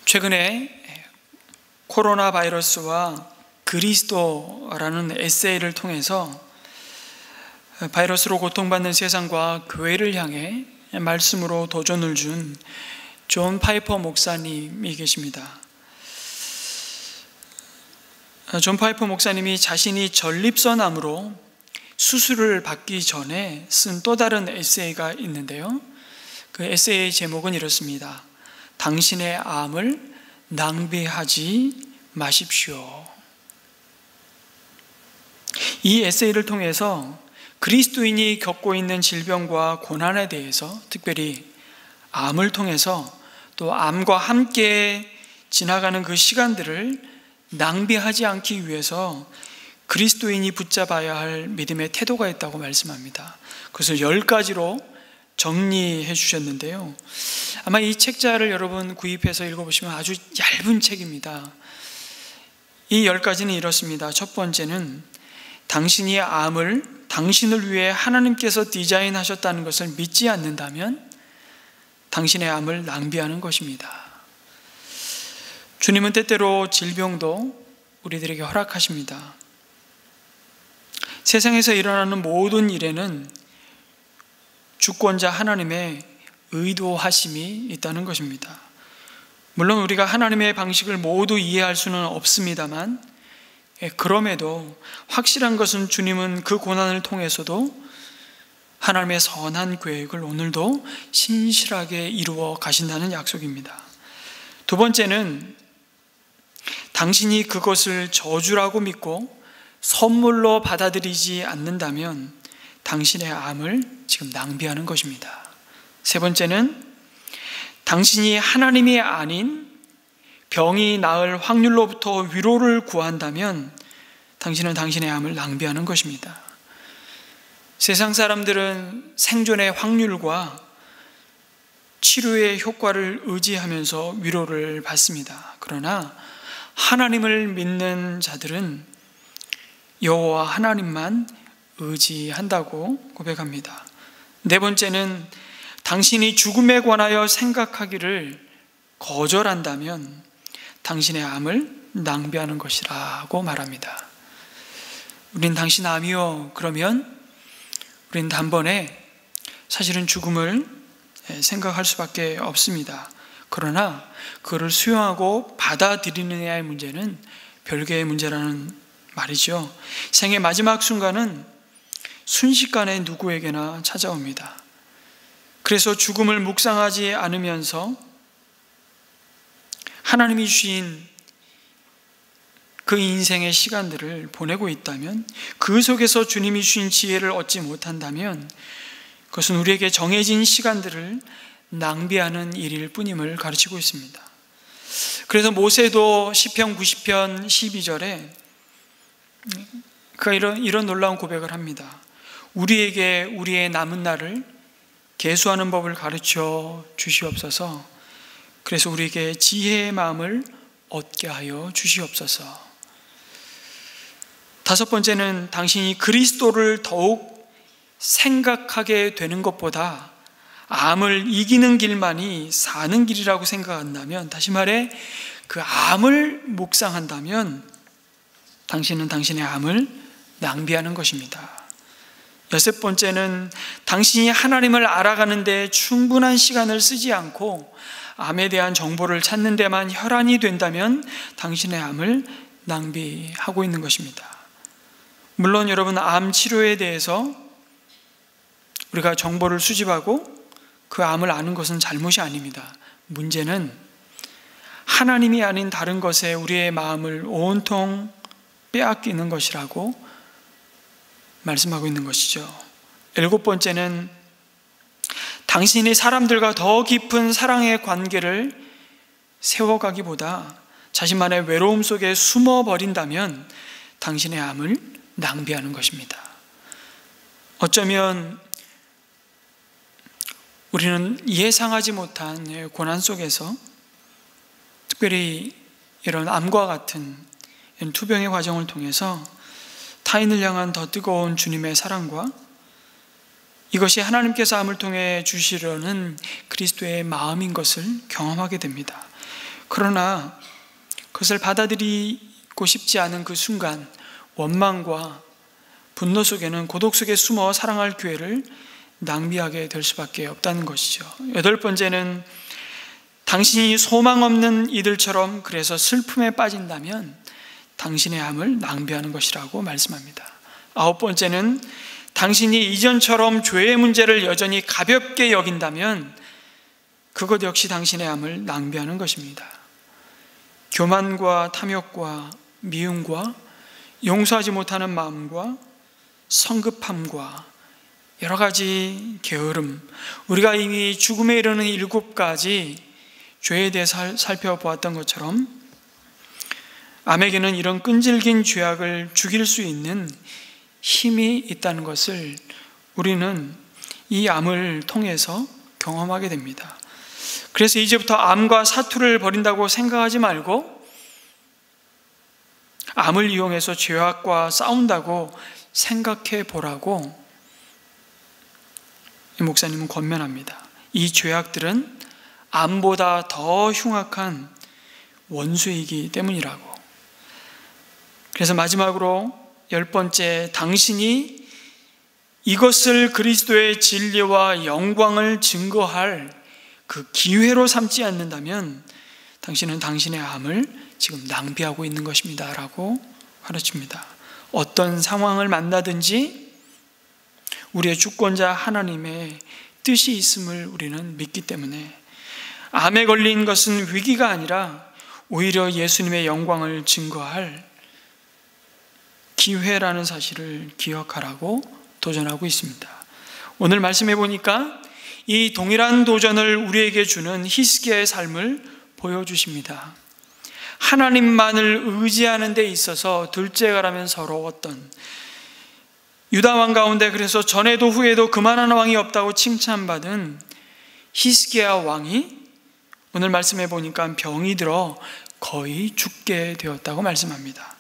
최근에 코로나 바이러스와 그리스도라는 에세이를 통해서 바이러스로 고통받는 세상과 교회를 향해 말씀으로 도전을 준 존 파이퍼 목사님이 계십니다. 존 파이퍼 목사님이 자신이 전립선암으로 수술을 받기 전에 쓴 또 다른 에세이가 있는데요, 그 에세이의 제목은 이렇습니다. 당신의 암을 낭비하지 마십시오. 이 에세이를 통해서 그리스도인이 겪고 있는 질병과 고난에 대해서, 특별히 암을 통해서 또 암과 함께 지나가는 그 시간들을 낭비하지 않기 위해서 그리스도인이 붙잡아야 할 믿음의 태도가 있다고 말씀합니다. 그것을 10가지로 정리해 주셨는데요, 아마 이 책자를 여러분 구입해서 읽어보시면 아주 얇은 책입니다. 이 10가지는 이렇습니다. 첫 번째는 당신이 암을 당신을 위해 하나님께서 디자인하셨다는 것을 믿지 않는다면 당신의 암을 낭비하는 것입니다. 주님은 때때로 질병도 우리들에게 허락하십니다. 세상에서 일어나는 모든 일에는 주권자 하나님의 의도하심이 있다는 것입니다. 물론 우리가 하나님의 방식을 모두 이해할 수는 없습니다만, 그럼에도 확실한 것은 주님은 그 고난을 통해서도 하나님의 선한 계획을 오늘도 신실하게 이루어 가신다는 약속입니다. 두 번째는 당신이 그것을 저주라고 믿고 선물로 받아들이지 않는다면 당신의 암을 지금 낭비하는 것입니다. 세 번째는 당신이 하나님이 아닌 병이 나을 확률로부터 위로를 구한다면 당신은 당신의 암을 낭비하는 것입니다. 세상 사람들은 생존의 확률과 치료의 효과를 의지하면서 위로를 받습니다. 그러나 하나님을 믿는 자들은 여호와 하나님만 의지한다고 고백합니다. 네 번째는 당신이 죽음에 관하여 생각하기를 거절한다면 당신의 암을 낭비하는 것이라고 말합니다. 우린 당신 암이요, 그러면 우린 단번에 사실은 죽음을 생각할 수밖에 없습니다. 그러나 그를 수용하고 받아들이느냐의 문제는 별개의 문제라는 말이죠. 생의 마지막 순간은 순식간에 누구에게나 찾아옵니다. 그래서 죽음을 묵상하지 않으면서 하나님이 주신 그 인생의 시간들을 보내고 있다면, 그 속에서 주님이 주신 지혜를 얻지 못한다면 그것은 우리에게 정해진 시간들을 낭비하는 일일 뿐임을 가르치고 있습니다. 그래서 모세도 시편 90편 12절에 그가 이런 놀라운 고백을 합니다. 우리에게 우리의 남은 날을 계수하는 법을 가르쳐 주시옵소서. 그래서 우리에게 지혜의 마음을 얻게 하여 주시옵소서. 다섯 번째는 당신이 그리스도를 더욱 생각하게 되는 것보다 암을 이기는 길만이 사는 길이라고 생각한다면, 다시 말해 그 암을 묵상한다면 당신은 당신의 암을 낭비하는 것입니다. 여섯 번째는 당신이 하나님을 알아가는 데 충분한 시간을 쓰지 않고 암에 대한 정보를 찾는 데만 혈안이 된다면 당신의 암을 낭비하고 있는 것입니다. 물론 여러분, 암 치료에 대해서 우리가 정보를 수집하고 그 암을 아는 것은 잘못이 아닙니다. 문제는 하나님이 아닌 다른 것에 우리의 마음을 온통 빼앗기는 것이라고 말씀하고 있는 것이죠. 일곱 번째는 당신이 사람들과 더 깊은 사랑의 관계를 세워가기보다 자신만의 외로움 속에 숨어버린다면 당신의 암을 낭비하는 것입니다. 어쩌면 우리는 예상하지 못한 고난 속에서, 특별히 이런 암과 같은 투병의 과정을 통해서 타인을 향한 더 뜨거운 주님의 사랑과 이것이 하나님께서 암을 통해 주시려는 그리스도의 마음인 것을 경험하게 됩니다. 그러나 그것을 받아들이고 싶지 않은 그 순간 원망과 분노 속에는 고독 속에 숨어 사랑할 기회를 낭비하게 될 수밖에 없다는 것이죠. 8번째는 당신이 소망 없는 이들처럼 그래서 슬픔에 빠진다면 당신의 암을 낭비하는 것이라고 말씀합니다. 9번째는 당신이 이전처럼 죄의 문제를 여전히 가볍게 여긴다면 그것 역시 당신의 암을 낭비하는 것입니다. 교만과 탐욕과 미움과 용서하지 못하는 마음과 성급함과 여러 가지 게으름, 우리가 이미 죽음에 이르는 7가지 죄에 대해서 살펴보았던 것처럼 암에게는 이런 끈질긴 죄악을 죽일 수 있는 힘이 있다는 것을 우리는 이 암을 통해서 경험하게 됩니다. 그래서 이제부터 암과 사투를 벌인다고 생각하지 말고 암을 이용해서 죄악과 싸운다고 생각해 보라고 이 목사님은 권면합니다. 이 죄악들은 암보다 더 흉악한 원수이기 때문이라고. 그래서 마지막으로 10번째, 당신이 이것을 그리스도의 진리와 영광을 증거할 그 기회로 삼지 않는다면 당신은 당신의 암을 지금 낭비하고 있는 것입니다 라고 가르칩니다. 어떤 상황을 만나든지 우리의 주권자 하나님의 뜻이 있음을 우리는 믿기 때문에 암에 걸린 것은 위기가 아니라 오히려 예수님의 영광을 증거할 기회라는 사실을 기억하라고 도전하고 있습니다. 오늘 말씀해 보니까 이 동일한 도전을 우리에게 주는 히스기야의 삶을 보여주십니다. 하나님만을 의지하는 데 있어서 둘째가라면 서러웠던 유다 왕 가운데 그래서 전에도 후에도 그만한 왕이 없다고 칭찬받은 히스기야 왕이 오늘 말씀해 보니까 병이 들어 거의 죽게 되었다고 말씀합니다.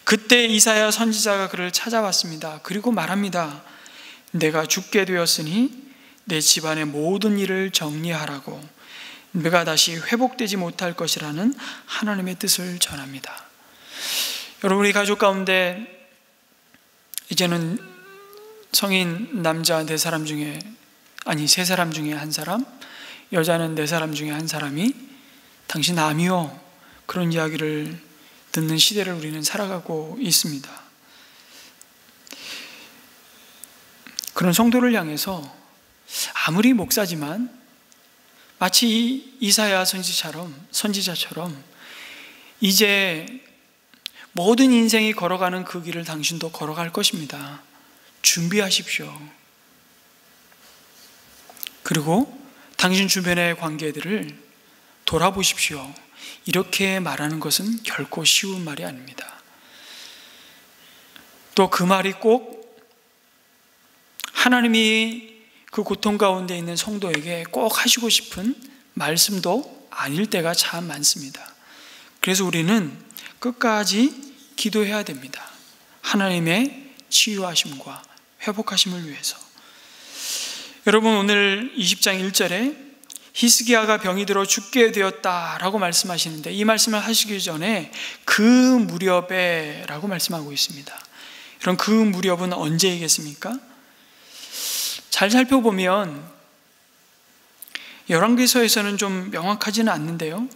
그때 이사야 선지자가 그를 찾아왔습니다. 그리고 말합니다. 내가 죽게 되었으니 내 집안의 모든 일을 정리하라고, 내가 다시 회복되지 못할 것이라는 하나님의 뜻을 전합니다. 여러분, 우리 가족 가운데 이제는 성인 남자 4사람 중에, 아니 3사람 중에 1사람, 여자는 4사람 중에 1사람이 당신 암이요, 그런 이야기를 듣는 시대를 우리는 살아가고 있습니다. 그런 성도를 향해서 아무리 목사지만 마치 이사야 선지자처럼 이제 모든 인생이 걸어가는 그 길을 당신도 걸어갈 것입니다. 준비하십시오. 그리고 당신 주변의 관계들을 돌아보십시오. 이렇게 말하는 것은 결코 쉬운 말이 아닙니다. 또 그 말이 꼭 하나님이 그 고통 가운데 있는 성도에게 꼭 하시고 싶은 말씀도 아닐 때가 참 많습니다. 그래서 우리는 끝까지 기도해야 됩니다. 하나님의 치유하심과 회복하심을 위해서. 여러분, 오늘 20장 1절에 히스기야가 병이 들어 죽게 되었다라고 말씀하시는데, 이 말씀을 하시기 전에 그 무렵에 라고 말씀하고 있습니다. 그럼 그 무렵은 언제이겠습니까? 잘 살펴보면 열왕기서에서는 좀 명확하지는 않는데요,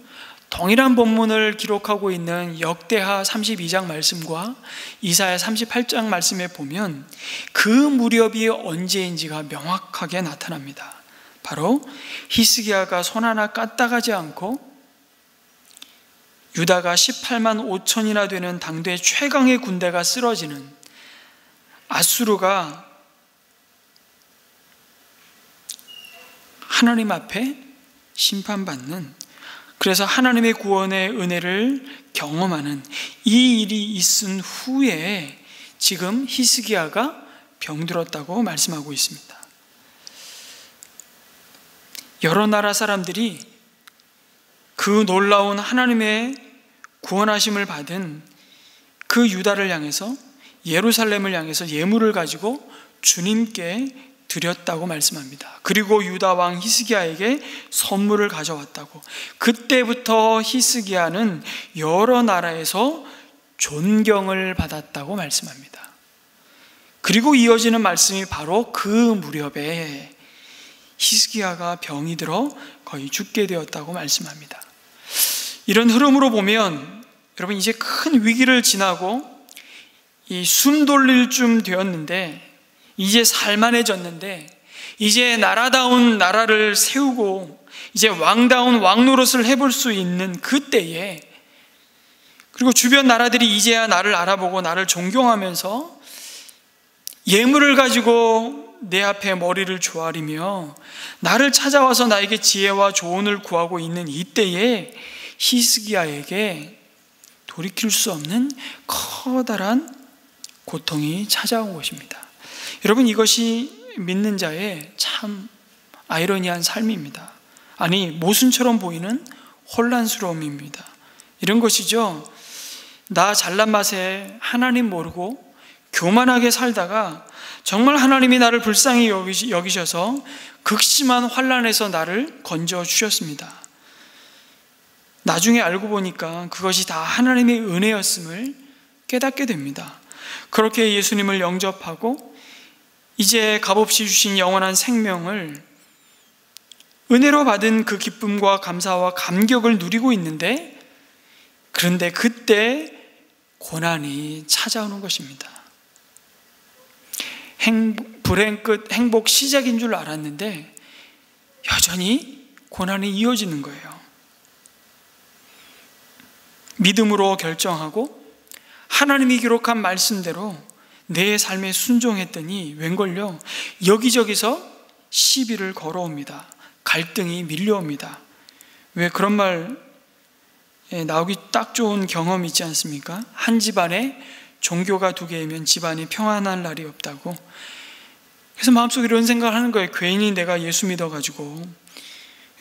동일한 본문을 기록하고 있는 역대하 32장 말씀과 이사야 38장 말씀에 보면 그 무렵이 언제인지가 명확하게 나타납니다. 바로 히스기야가 손 하나 까딱하지 않고 유다가 18만 5천이나 되는 당대 최강의 군대가 쓰러지는, 아수르가 하나님 앞에 심판받는, 그래서 하나님의 구원의 은혜를 경험하는 이 일이 있은 후에 지금 히스기야가 병들었다고 말씀하고 있습니다. 여러 나라 사람들이 그 놀라운 하나님의 구원하심을 받은 그 유다를 향해서, 예루살렘을 향해서 예물을 가지고 주님께 드렸다고 말씀합니다. 그리고 유다 왕 히스기야에게 선물을 가져왔다고. 그때부터 히스기야는 여러 나라에서 존경을 받았다고 말씀합니다. 그리고 이어지는 말씀이 바로 그 무렵에 히스기야가 병이 들어 거의 죽게 되었다고 말씀합니다. 이런 흐름으로 보면 여러분, 이제 큰 위기를 지나고 이 숨 돌릴 쯤 되었는데, 이제 살만해졌는데, 이제 나라다운 나라를 세우고 이제 왕다운 왕노릇을 해볼 수 있는 그때에, 그리고 주변 나라들이 이제야 나를 알아보고 나를 존경하면서 예물을 가지고 내 앞에 머리를 조아리며 나를 찾아와서 나에게 지혜와 조언을 구하고 있는 이때에 히스기야에게 돌이킬 수 없는 커다란 고통이 찾아온 것입니다. 여러분, 이것이 믿는 자의 참 아이러니한 삶입니다. 아니, 모순처럼 보이는 혼란스러움입니다. 이런 것이죠. 나 잘난 맛에 하나님 모르고 교만하게 살다가 정말 하나님이 나를 불쌍히 여기셔서 극심한 환난에서 나를 건져 주셨습니다. 나중에 알고 보니까 그것이 다 하나님의 은혜였음을 깨닫게 됩니다. 그렇게 예수님을 영접하고 이제 값없이 주신 영원한 생명을, 은혜로 받은 그 기쁨과 감사와 감격을 누리고 있는데, 그런데 그때 고난이 찾아오는 것입니다. 불행 끝 행복 시작인 줄 알았는데 여전히 고난이 이어지는 거예요. 믿음으로 결정하고 하나님이 기록한 말씀대로 내 삶에 순종했더니 웬걸요, 여기저기서 시비를 걸어옵니다. 갈등이 밀려옵니다. 왜 그런 말 나오기 딱 좋은 경험 있지 않습니까? 한 집안에 종교가 2개이면 집안이 평안할 날이 없다고. 그래서 마음속에 이런 생각을 하는 거예요. 괜히 내가 예수 믿어가지고.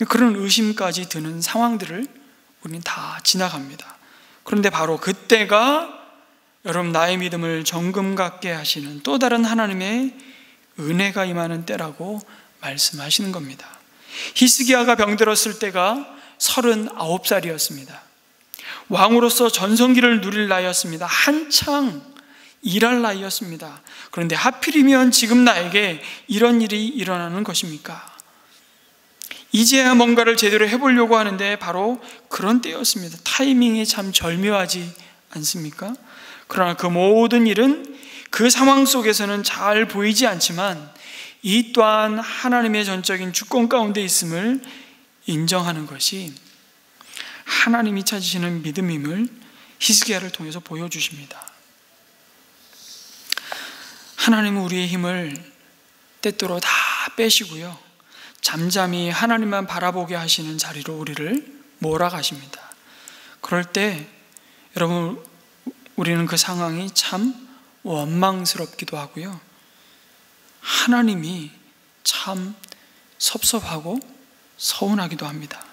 그런 의심까지 드는 상황들을 우리는 다 지나갑니다. 그런데 바로 그때가 여러분, 나의 믿음을 정금 같게 하시는 또 다른 하나님의 은혜가 임하는 때라고 말씀하시는 겁니다. 히스기야가 병들었을 때가 39살이었습니다. 왕으로서 전성기를 누릴 나이였습니다. 한창 일할 나이였습니다. 그런데 하필이면 지금 나에게 이런 일이 일어나는 것입니까? 이제야 뭔가를 제대로 해보려고 하는데 바로 그런 때였습니다. 타이밍이 참 절묘하지 않습니까? 그러나 그 모든 일은 그 상황 속에서는 잘 보이지 않지만 이 또한 하나님의 전적인 주권 가운데 있음을 인정하는 것이 하나님이 찾으시는 믿음임을 히스기야를 통해서 보여주십니다. 하나님은 우리의 힘을 때때로 다 빼시고요, 잠잠히 하나님만 바라보게 하시는 자리로 우리를 몰아가십니다. 그럴 때 여러분, 우리는 그 상황이 참 원망스럽기도 하고요, 하나님이 참 섭섭하고 서운하기도 합니다.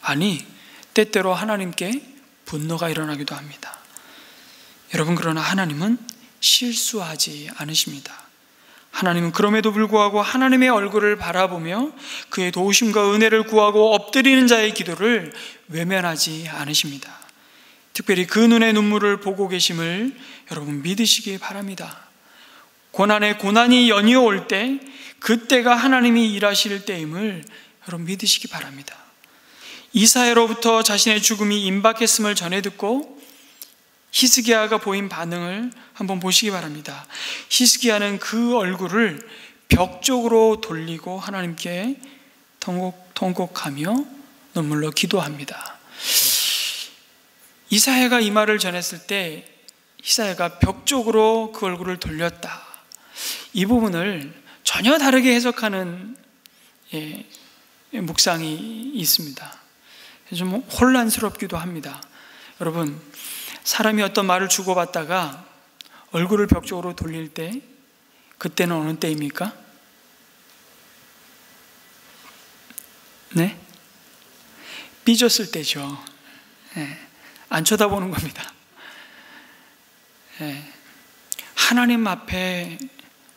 아니, 때때로 하나님께 분노가 일어나기도 합니다. 여러분, 그러나 하나님은 실수하지 않으십니다. 하나님은 그럼에도 불구하고 하나님의 얼굴을 바라보며 그의 도우심과 은혜를 구하고 엎드리는 자의 기도를 외면하지 않으십니다. 특별히 그 눈의 눈물을 보고 계심을 여러분 믿으시기 바랍니다. 고난에 고난이 연이어 올 때, 그때가 하나님이 일하실 때임을 여러분 믿으시기 바랍니다. 이사야로부터 자신의 죽음이 임박했음을 전해 듣고 히스기야가 보인 반응을 한번 보시기 바랍니다. 히스기야는 그 얼굴을 벽 쪽으로 돌리고 하나님께 통곡하며 눈물로 기도합니다. 이사야가 이 말을 전했을 때 이사야가 벽 쪽으로 그 얼굴을 돌렸다, 이 부분을 전혀 다르게 해석하는 묵상이 있습니다. 좀 혼란스럽기도 합니다. 여러분, 사람이 어떤 말을 주고받다가 얼굴을 벽 쪽으로 돌릴 때, 그때는 어느 때입니까? 네? 삐졌을 때죠. 안 쳐다보는 겁니다. 하나님 앞에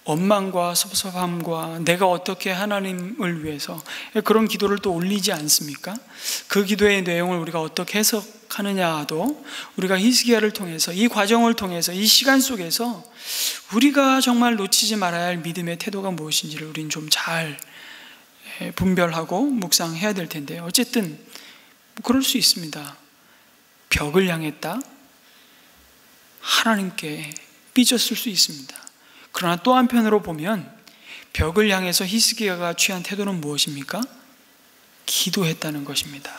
원망과 섭섭함과 내가 어떻게 하나님을 위해서 그런 기도를 또 올리지 않습니까? 그 기도의 내용을 우리가 어떻게 해석하느냐도 우리가 히스기야를 통해서, 이 과정을 통해서, 이 시간 속에서 우리가 정말 놓치지 말아야 할 믿음의 태도가 무엇인지를 우리는 좀 잘 분별하고 묵상해야 될 텐데요. 어쨌든 그럴 수 있습니다. 벽을 향했다, 하나님께 삐졌을 수 있습니다. 그러나 또 한편으로 보면 벽을 향해서 히스기야가 취한 태도는 무엇입니까? 기도했다는 것입니다.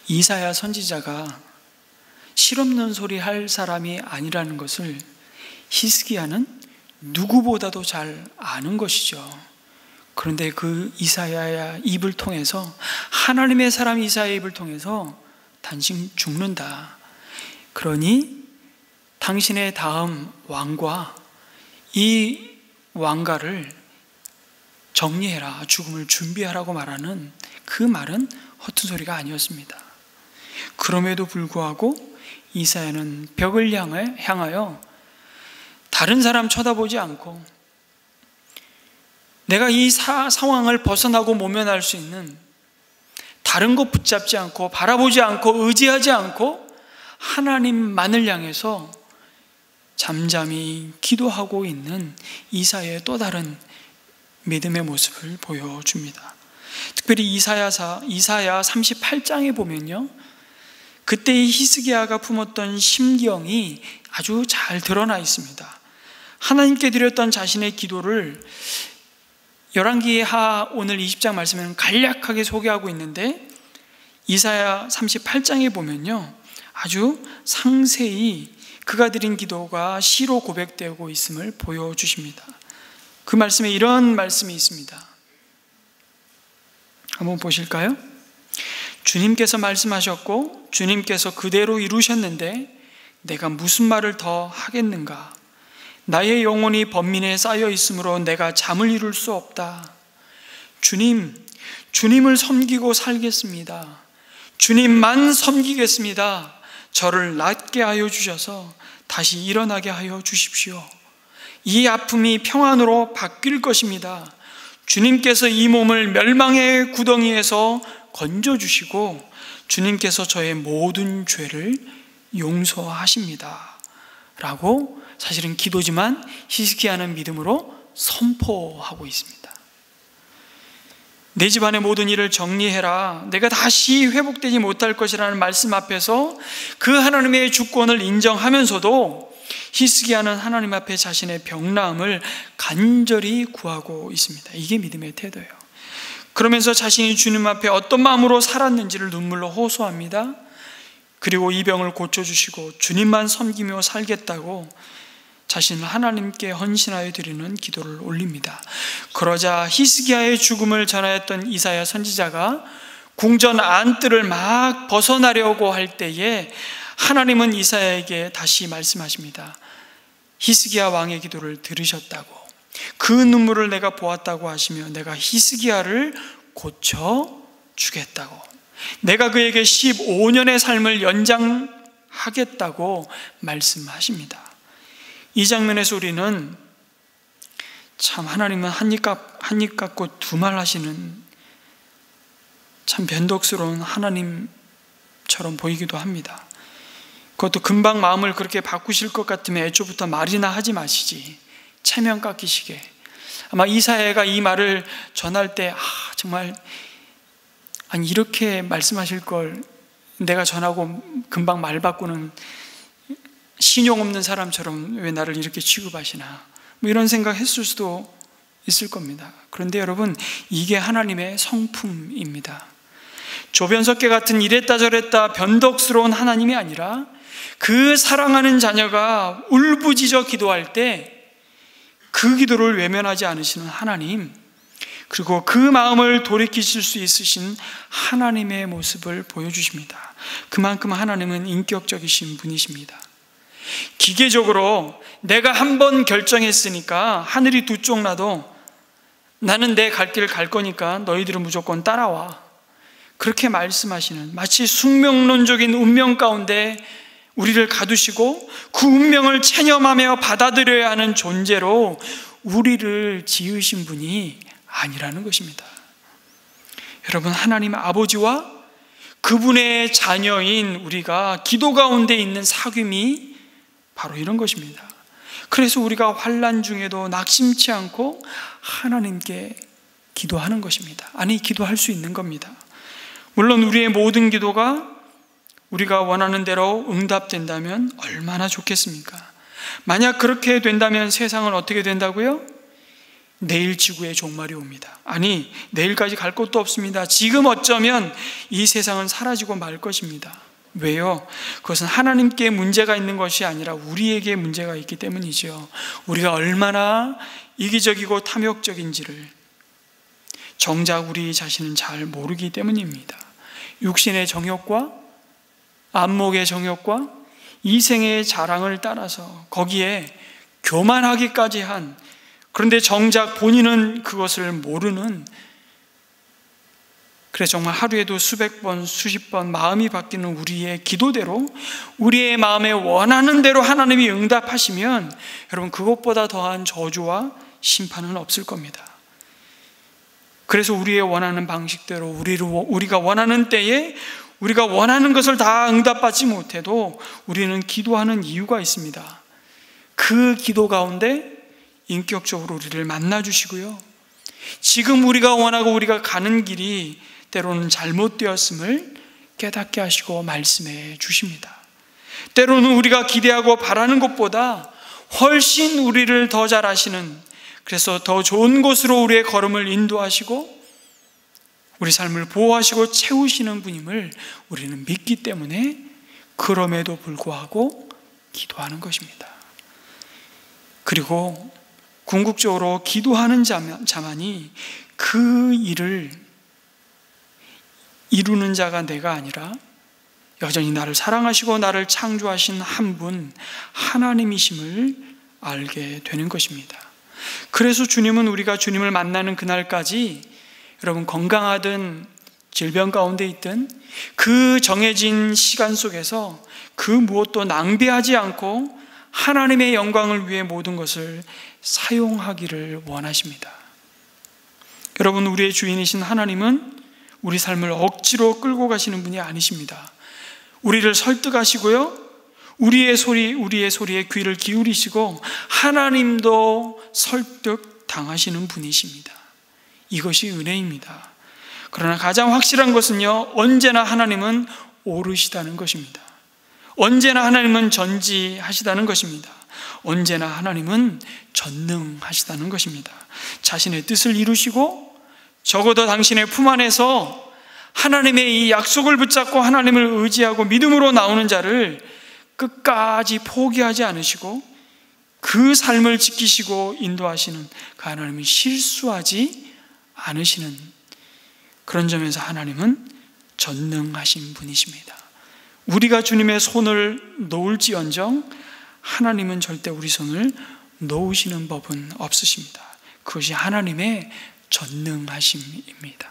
이사야 선지자가 실없는 소리 할 사람이 아니라는 것을 히스기야는 누구보다도 잘 아는 것이죠. 그런데 그 이사야의 입을 통해서, 하나님의 사람 이사야의 입을 통해서 당신 죽는다, 그러니 당신의 다음 왕과 이 왕가를 정리해라, 죽음을 준비하라고 말하는 그 말은 허튼 소리가 아니었습니다. 그럼에도 불구하고 이사야는 벽을 향하여 다른 사람 쳐다보지 않고 내가 이 상황을 벗어나고 모면할 수 있는 다른 것 붙잡지 않고 바라보지 않고 의지하지 않고 하나님만을 향해서 잠잠히 기도하고 있는 이사야의 또 다른 믿음의 모습을 보여줍니다. 특별히 이사야 38장에 보면요, 그때의 히스기야가 품었던 심경이 아주 잘 드러나 있습니다. 하나님께 드렸던 자신의 기도를 열왕기하 오늘 20장 말씀에는 간략하게 소개하고 있는데, 이사야 38장에 보면요, 아주 상세히 그가 드린 기도가 시로 고백되고 있음을 보여주십니다. 그 말씀에 이런 말씀이 있습니다. 한번 보실까요? 주님께서 말씀하셨고 주님께서 그대로 이루셨는데 내가 무슨 말을 더 하겠는가? 나의 영혼이 번민에 쌓여 있으므로 내가 잠을 이룰 수 없다. 주님을 섬기고 살겠습니다. 주님만 섬기겠습니다. 저를 낫게 하여 주셔서 다시 일어나게 하여 주십시오. 이 아픔이 평안으로 바뀔 것입니다. 주님께서 이 몸을 멸망의 구덩이에서 건져주시고 주님께서 저의 모든 죄를 용서하십니다. 라고 사실은 기도지만 히스기야는 믿음으로 선포하고 있습니다. 내 집안의 모든 일을 정리해라. 내가 다시 회복되지 못할 것이라는 말씀 앞에서 그 하나님의 주권을 인정하면서도 히스기야는 하나님 앞에 자신의 병나음을 간절히 구하고 있습니다. 이게 믿음의 태도예요. 그러면서 자신이 주님 앞에 어떤 마음으로 살았는지를 눈물로 호소합니다. 그리고 이 병을 고쳐주시고 주님만 섬기며 살겠다고 자신을 하나님께 헌신하여 드리는 기도를 올립니다. 그러자 히스기야의 죽음을 전하였던 이사야 선지자가 궁전 안뜰을 막 벗어나려고 할 때에 하나님은 이사야에게 다시 말씀하십니다. 히스기야 왕의 기도를 들으셨다고, 그 눈물을 내가 보았다고 하시며 내가 히스기야를 고쳐주겠다고, 내가 그에게 15년의 삶을 연장하겠다고 말씀하십니다. 이 장면에서 우리는 참 하나님은 한 입 갖고 두 말 하시는 참 변덕스러운 하나님처럼 보이기도 합니다. 그것도 금방 마음을 그렇게 바꾸실 것 같으면 애초부터 말이나 하지 마시지, 체면 깎이시게. 아마 이사야가 이 말을 전할 때 정말 아니 이렇게 말씀하실 걸 내가 전하고 금방 말 바꾸는 신용 없는 사람처럼 왜 나를 이렇게 취급하시나, 뭐 이런 생각 했을 수도 있을 겁니다. 그런데 여러분, 이게 하나님의 성품입니다. 조변석계 같은 이랬다 저랬다 변덕스러운 하나님이 아니라 그 사랑하는 자녀가 울부짖어 기도할 때 그 기도를 외면하지 않으시는 하나님, 그리고 그 마음을 돌이키실 수 있으신 하나님의 모습을 보여주십니다. 그만큼 하나님은 인격적이신 분이십니다. 기계적으로 내가 한번 결정했으니까 하늘이 두 쪽 나도 나는 내 갈 길 갈 거니까 너희들은 무조건 따라와, 그렇게 말씀하시는, 마치 숙명론적인 운명 가운데 우리를 가두시고 그 운명을 체념하며 받아들여야 하는 존재로 우리를 지으신 분이 아니라는 것입니다. 여러분, 하나님 아버지와 그분의 자녀인 우리가 기도 가운데 있는 사귐이 바로 이런 것입니다. 그래서 우리가 환난 중에도 낙심치 않고 하나님께 기도하는 것입니다. 아니, 기도할 수 있는 겁니다. 물론 우리의 모든 기도가 우리가 원하는 대로 응답된다면 얼마나 좋겠습니까? 만약 그렇게 된다면 세상은 어떻게 된다고요? 내일 지구의 종말이 옵니다. 아니, 내일까지 갈 곳도 없습니다. 지금 어쩌면 이 세상은 사라지고 말 것입니다. 왜요? 그것은 하나님께 문제가 있는 것이 아니라 우리에게 문제가 있기 때문이죠. 우리가 얼마나 이기적이고 탐욕적인지를 정작 우리 자신은 잘 모르기 때문입니다. 육신의 정욕과 안목의 정욕과 이생의 자랑을 따라서 거기에 교만하기까지 한, 그런데 정작 본인은 그것을 모르는, 그래서 정말 하루에도 수백 번, 수십 번 마음이 바뀌는 우리의 기도대로, 우리의 마음에 원하는 대로 하나님이 응답하시면 여러분, 그것보다 더한 저주와 심판은 없을 겁니다. 그래서 우리의 원하는 방식대로 우리가 원하는 때에 우리가 원하는 것을 다 응답받지 못해도 우리는 기도하는 이유가 있습니다. 그 기도 가운데 인격적으로 우리를 만나주시고요, 지금 우리가 원하고 우리가 가는 길이 때로는 잘못되었음을 깨닫게 하시고 말씀해 주십니다. 때로는 우리가 기대하고 바라는 것보다 훨씬 우리를 더 잘 아시는, 그래서 더 좋은 곳으로 우리의 걸음을 인도하시고 우리 삶을 보호하시고 채우시는 분임을 우리는 믿기 때문에 그럼에도 불구하고 기도하는 것입니다. 그리고 궁극적으로 기도하는 자만이 그 일을 이루는 자가 내가 아니라 여전히 나를 사랑하시고 나를 창조하신 한 분, 하나님이심을 알게 되는 것입니다. 그래서 주님은 우리가 주님을 만나는 그날까지 여러분, 건강하든 질병 가운데 있든 그 정해진 시간 속에서 그 무엇도 낭비하지 않고 하나님의 영광을 위해 모든 것을 사용하기를 원하십니다. 여러분, 우리의 주인이신 하나님은 우리 삶을 억지로 끌고 가시는 분이 아니십니다. 우리를 설득하시고요, 우리의 소리에 귀를 기울이시고 하나님도 설득 당하시는 분이십니다. 이것이 은혜입니다. 그러나 가장 확실한 것은요, 언제나 하나님은 오르시다는 것입니다. 언제나 하나님은 전지하시다는 것입니다. 언제나 하나님은 전능하시다는 것입니다. 자신의 뜻을 이루시고 적어도 당신의 품 안에서 하나님의 이 약속을 붙잡고 하나님을 의지하고 믿음으로 나오는 자를 끝까지 포기하지 않으시고 그 삶을 지키시고 인도하시는 그 하나님은 실수하지 않으시는, 그런 점에서 하나님은 전능하신 분이십니다. 우리가 주님의 손을 놓을지언정 하나님은 절대 우리 손을 놓으시는 법은 없으십니다. 그것이 하나님의 전능하심입니다.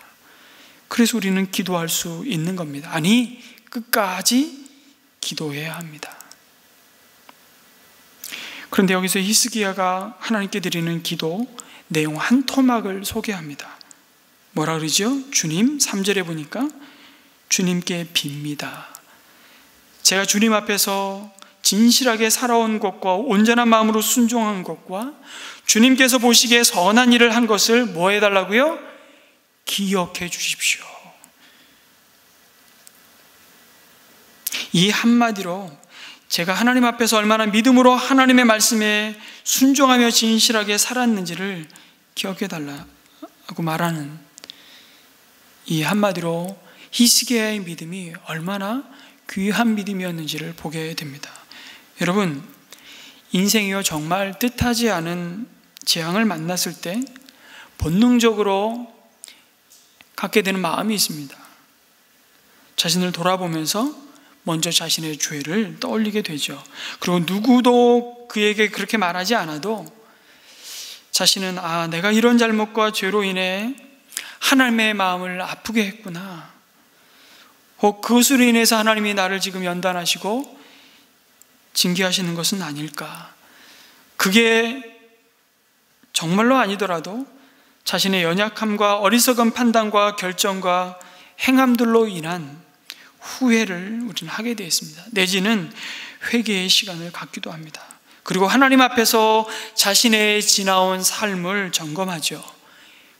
그래서 우리는 기도할 수 있는 겁니다. 아니, 끝까지 기도해야 합니다. 그런데 여기서 히스기야가 하나님께 드리는 기도 내용 한 토막을 소개합니다. 뭐라 그러죠? 주님, 3절에 보니까 주님께 빕니다. 제가 주님 앞에서 진실하게 살아온 것과 온전한 마음으로 순종한 것과 주님께서 보시기에 선한 일을 한 것을 뭐 해달라고요? 기억해 주십시오. 이 한마디로 제가 하나님 앞에서 얼마나 믿음으로 하나님의 말씀에 순종하며 진실하게 살았는지를 기억해 달라고 말하는, 이 한마디로 히스기야의 믿음이 얼마나 귀한 믿음이었는지를 보게 됩니다. 여러분, 인생이요, 정말 뜻하지 않은 재앙을 만났을 때 본능적으로 갖게 되는 마음이 있습니다. 자신을 돌아보면서 먼저 자신의 죄를 떠올리게 되죠. 그리고 누구도 그에게 그렇게 말하지 않아도 자신은 내가 이런 잘못과 죄로 인해 하나님의 마음을 아프게 했구나, 혹 그것으로 인해서 하나님이 나를 지금 연단하시고 징계하시는 것은 아닐까? 그게 정말로 아니더라도 자신의 연약함과 어리석은 판단과 결정과 행함들로 인한 후회를 우리는 하게 되어 있습니다. 내지는 회개의 시간을 갖기도 합니다. 그리고 하나님 앞에서 자신의 지나온 삶을 점검하죠.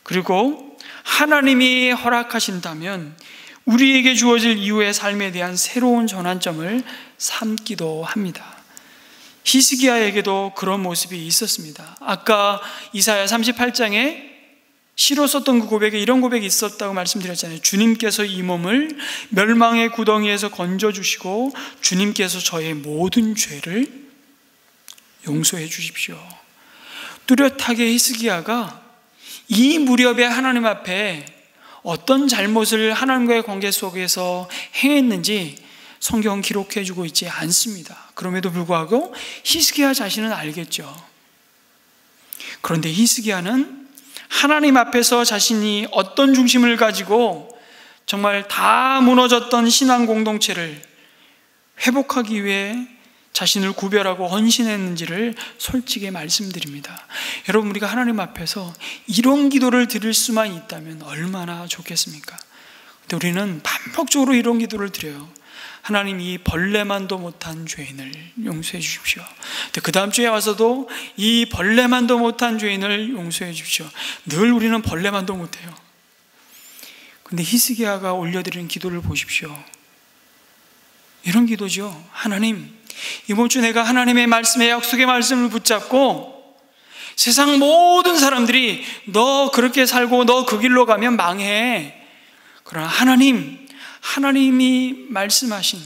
그리고 하나님이 허락하신다면 우리에게 주어질 이후의 삶에 대한 새로운 전환점을 삼기도 합니다. 히스기야에게도 그런 모습이 있었습니다. 아까 이사야 38장에 시로 썼던 그 고백에 이런 고백이 있었다고 말씀드렸잖아요. 주님께서 이 몸을 멸망의 구덩이에서 건져주시고 주님께서 저의 모든 죄를 용서해 주십시오. 뚜렷하게 히스기야가 이 무렵에 하나님 앞에 어떤 잘못을 하나님과의 관계 속에서 행했는지 성경은 기록해 주고 있지 않습니다. 그럼에도 불구하고 히스기야 자신은 알겠죠. 그런데 히스기야는 하나님 앞에서 자신이 어떤 중심을 가지고 정말 다 무너졌던 신앙 공동체를 회복하기 위해 자신을 구별하고 헌신했는지를 솔직히 말씀드립니다. 여러분, 우리가 하나님 앞에서 이런 기도를 드릴 수만 있다면 얼마나 좋겠습니까? 근데 우리는 반복적으로 이런 기도를 드려요. 하나님, 이 벌레만도 못한 죄인을 용서해 주십시오. 그 다음 주에 와서도 이 벌레만도 못한 죄인을 용서해 주십시오. 늘 우리는 벌레만도 못해요. 근데 히스기야가 올려드리는 기도를 보십시오. 이런 기도죠. 하나님, 이번 주 내가 하나님의 말씀에 약속의 말씀을 붙잡고 세상 모든 사람들이 너 그렇게 살고 너 그 길로 가면 망해. 그러나 하나님이 말씀하신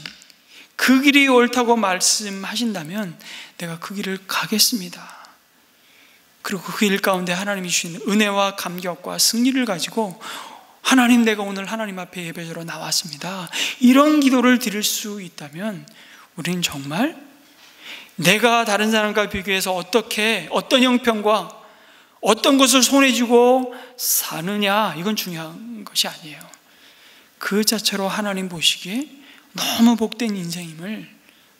그 길이 옳다고 말씀하신다면 내가 그 길을 가겠습니다. 그리고 그 길 가운데 하나님이 주신 은혜와 감격과 승리를 가지고 하나님, 내가 오늘 하나님 앞에 예배드리러 나왔습니다. 이런 기도를 드릴 수 있다면 우리는 정말 내가 다른 사람과 비교해서 어떤 형편과 어떤 것을 손에 쥐고 사느냐, 이건 중요한 것이 아니에요. 그 자체로 하나님 보시기에 너무 복된 인생임을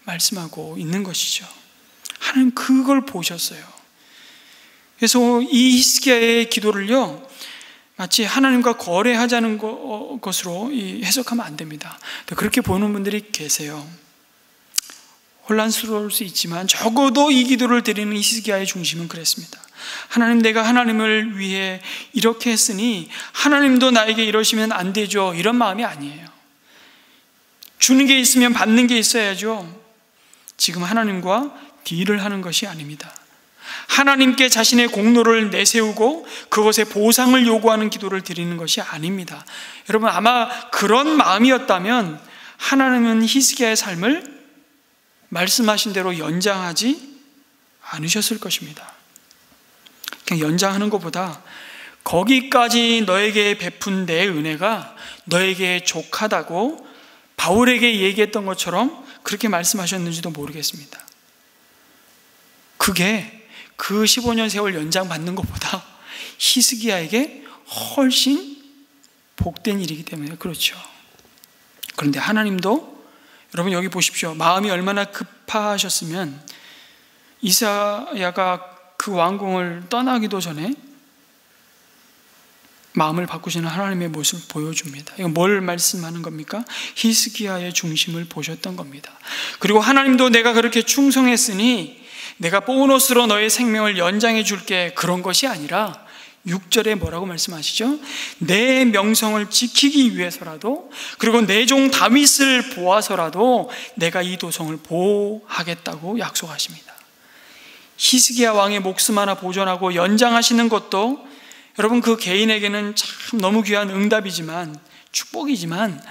말씀하고 있는 것이죠. 하나님 그걸 보셨어요. 그래서 이 히스기야의 기도를요, 마치 하나님과 거래하자는 것으로 해석하면 안 됩니다. 그렇게 보는 분들이 계세요. 혼란스러울 수 있지만 적어도 이 기도를 드리는 히스기야의 중심은 그랬습니다. 하나님, 내가 하나님을 위해 이렇게 했으니 하나님도 나에게 이러시면 안 되죠, 이런 마음이 아니에요. 주는 게 있으면 받는 게 있어야죠. 지금 하나님과 딜을 하는 것이 아닙니다. 하나님께 자신의 공로를 내세우고 그것에 보상을 요구하는 기도를 드리는 것이 아닙니다. 여러분, 아마 그런 마음이었다면 하나님은 히스기야의 삶을 말씀하신 대로 연장하지 않으셨을 것입니다. 그냥 연장하는 것보다 거기까지 너에게 베푼 내 은혜가 너에게 족하다고 바울에게 얘기했던 것처럼 그렇게 말씀하셨는지도 모르겠습니다. 그게 그 15년 세월 연장받는 것보다 히스기야에게 훨씬 복된 일이기 때문에 그렇죠. 그런데 하나님도, 여러분 여기 보십시오. 마음이 얼마나 급하셨으면 이사야가 그 왕궁을 떠나기도 전에 마음을 바꾸시는 하나님의 모습을 보여줍니다. 이건 뭘 말씀하는 겁니까? 히스기야의 중심을 보셨던 겁니다. 그리고 하나님도 내가 그렇게 충성했으니 내가 보너스로 너의 생명을 연장해 줄게, 그런 것이 아니라 6절에 뭐라고 말씀하시죠? 내 명성을 지키기 위해서라도, 그리고 내 종 다윗을 보아서라도 내가 이 도성을 보호하겠다고 약속하십니다. 히스기야 왕의 목숨 하나 보존하고 연장하시는 것도 여러분 그 개인에게는 참 너무 귀한 응답이지만, 축복이지만,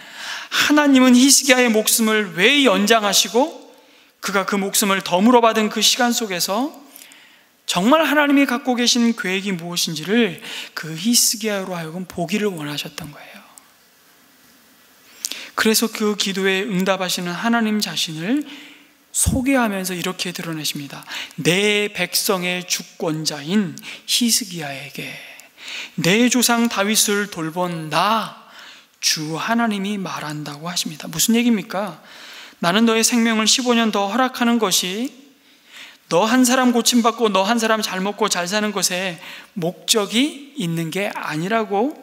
하나님은 히스기야의 목숨을 왜 연장하시고 그가 그 목숨을 덤으로 받은 그 시간 속에서 정말 하나님이 갖고 계신 계획이 무엇인지를 그 히스기야로 하여금 보기를 원하셨던 거예요. 그래서 그 기도에 응답하시는 하나님 자신을 소개하면서 이렇게 드러내십니다. 내 백성의 주권자인 히스기야에게 내 조상 다윗을 돌본 나 주 하나님이 말한다고 하십니다. 무슨 얘기입니까? 나는 너의 생명을 15년 더 허락하는 것이 너 한 사람 고침받고 너 한 사람 잘 먹고 잘 사는 것에 목적이 있는 게 아니라고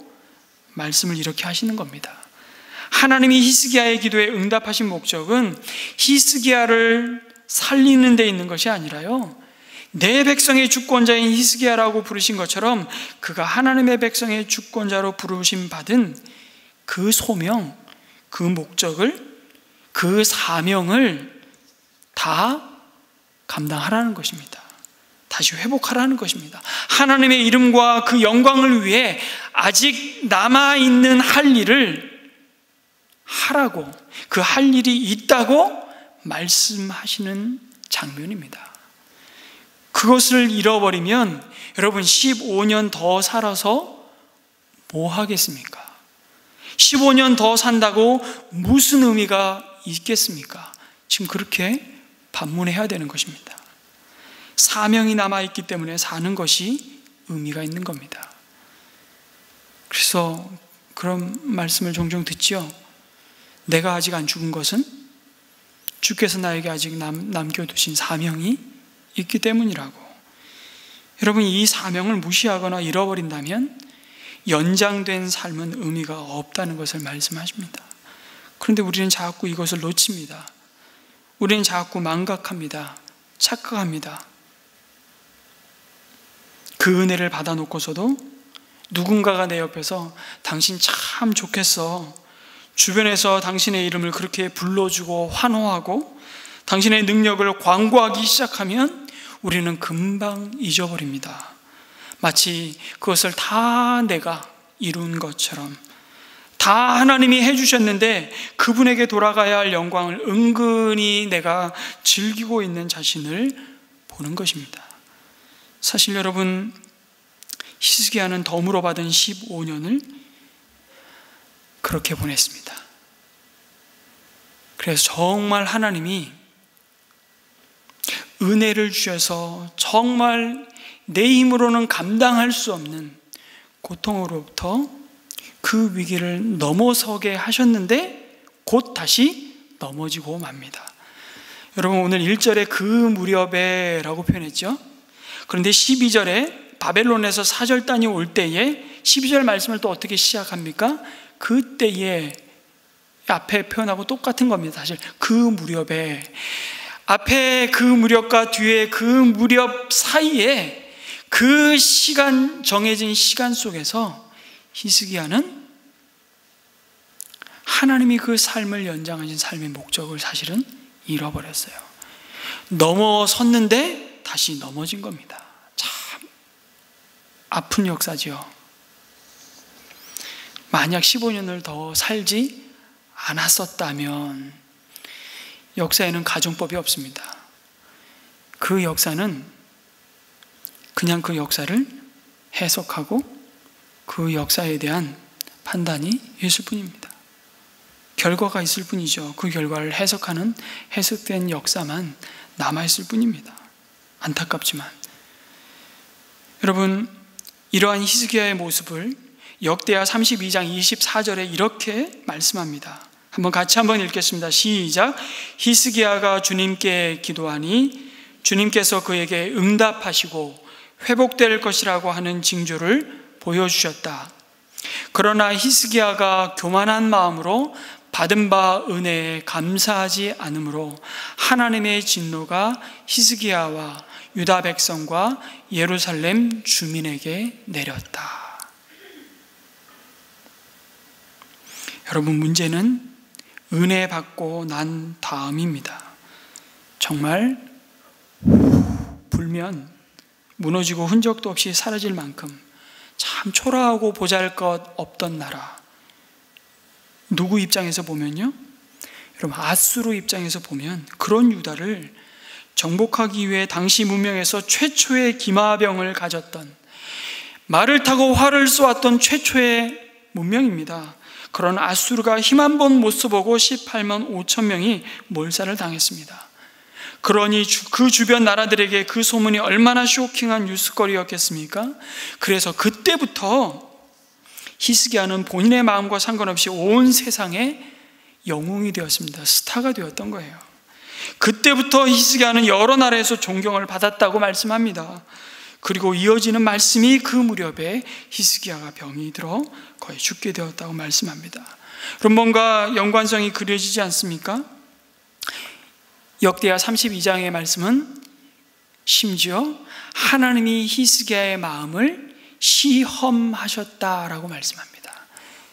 말씀을 이렇게 하시는 겁니다. 하나님이 히스기야의 기도에 응답하신 목적은 히스기야를 살리는 데 있는 것이 아니라요, 내 백성의 주권자인 히스기야라고 부르신 것처럼 그가 하나님의 백성의 주권자로 부르심 받은 그 소명, 그 목적을, 그 사명을 다 감당하라는 것입니다. 다시 회복하라는 것입니다. 하나님의 이름과 그 영광을 위해 아직 남아있는 할 일을 하라고, 그 할 일이 있다고 말씀하시는 장면입니다. 그것을 잃어버리면 여러분 15년 더 살아서 뭐 하겠습니까? 15년 더 산다고 무슨 의미가 있겠습니까? 지금 그렇게 반문해야 되는 것입니다. 사명이 남아있기 때문에 사는 것이 의미가 있는 겁니다. 그래서 그런 말씀을 종종 듣죠. 내가 아직 안 죽은 것은 주께서 나에게 아직 남겨두신 사명이 있기 때문이라고. 여러분, 이 사명을 무시하거나 잃어버린다면 연장된 삶은 의미가 없다는 것을 말씀하십니다. 그런데 우리는 자꾸 이것을 놓칩니다. 우리는 자꾸 망각합니다. 착각합니다. 그 은혜를 받아놓고서도 누군가가 내 옆에서 당신 참 좋겠어, 주변에서 당신의 이름을 그렇게 불러주고 환호하고 당신의 능력을 광고하기 시작하면 우리는 금방 잊어버립니다. 마치 그것을 다 내가 이룬 것처럼, 다 하나님이 해주셨는데 그분에게 돌아가야 할 영광을 은근히 내가 즐기고 있는 자신을 보는 것입니다. 사실 여러분, 히스기야는 덤으로 받은 15년을 그렇게 보냈습니다. 그래서 정말 하나님이 은혜를 주셔서 정말 내 힘으로는 감당할 수 없는 고통으로부터 그 위기를 넘어서게 하셨는데 곧 다시 넘어지고 맙니다. 여러분, 오늘 1절에 그 무렵에 라고 표현했죠. 그런데 12절에 바벨론에서 사절단이 올 때에 12절 말씀을 또 어떻게 시작합니까? 그때에, 앞에 표현하고 똑같은 겁니다. 사실 그 무렵에, 앞에 그 무렵과 뒤에 그 무렵 사이에 그 시간, 정해진 시간 속에서 히스기야는 하나님이 그 삶을 연장하신 삶의 목적을 사실은 잃어버렸어요. 넘어섰는데 다시 넘어진 겁니다. 참 아픈 역사죠. 만약 15년을 더 살지 않았었다면, 역사에는 가정법이 없습니다. 그 역사는 그냥 그 역사를 해석하고 그 역사에 대한 판단이 있을 뿐입니다. 결과가 있을 뿐이죠. 그 결과를 해석하는 해석된 역사만 남아있을 뿐입니다. 안타깝지만. 여러분, 이러한 히스기야의 모습을 역대하 32장 24절에 이렇게 말씀합니다. 같이 한번 읽겠습니다. 시작. 히스기야가 주님께 기도하니 주님께서 그에게 응답하시고 회복될 것이라고 하는 징조를 보여주셨다. 그러나 히스기야가 교만한 마음으로 받은 바 은혜에 감사하지 않으므로 하나님의 진노가 히스기야와 유다 백성과 예루살렘 주민에게 내렸다. 여러분, 문제는 은혜 받고 난 다음입니다. 정말 불면 무너지고 흔적도 없이 사라질 만큼 참 초라하고 보잘것 없던 나라, 누구 입장에서 보면요, 여러분, 아수르 입장에서 보면 그런 유다를 정복하기 위해 당시 문명에서 최초의 기마병을 가졌던, 말을 타고 활을 쏘았던 최초의 문명입니다. 그런 아수르가 힘 한 번 못 써보고 18만 5천 명이 몰살을 당했습니다. 그러니 그 주변 나라들에게 그 소문이 얼마나 쇼킹한 뉴스거리였겠습니까? 그래서 그때부터 히스기야는 본인의 마음과 상관없이 온 세상에 영웅이 되었습니다. 스타가 되었던 거예요. 그때부터 히스기야는 여러 나라에서 존경을 받았다고 말씀합니다. 그리고 이어지는 말씀이 그 무렵에 히스기야가 병이 들어 거의 죽게 되었다고 말씀합니다. 그럼 뭔가 연관성이 그려지지 않습니까? 역대하 32장의 말씀은 심지어 하나님이 히스기야의 마음을 시험하셨다라고 말씀합니다.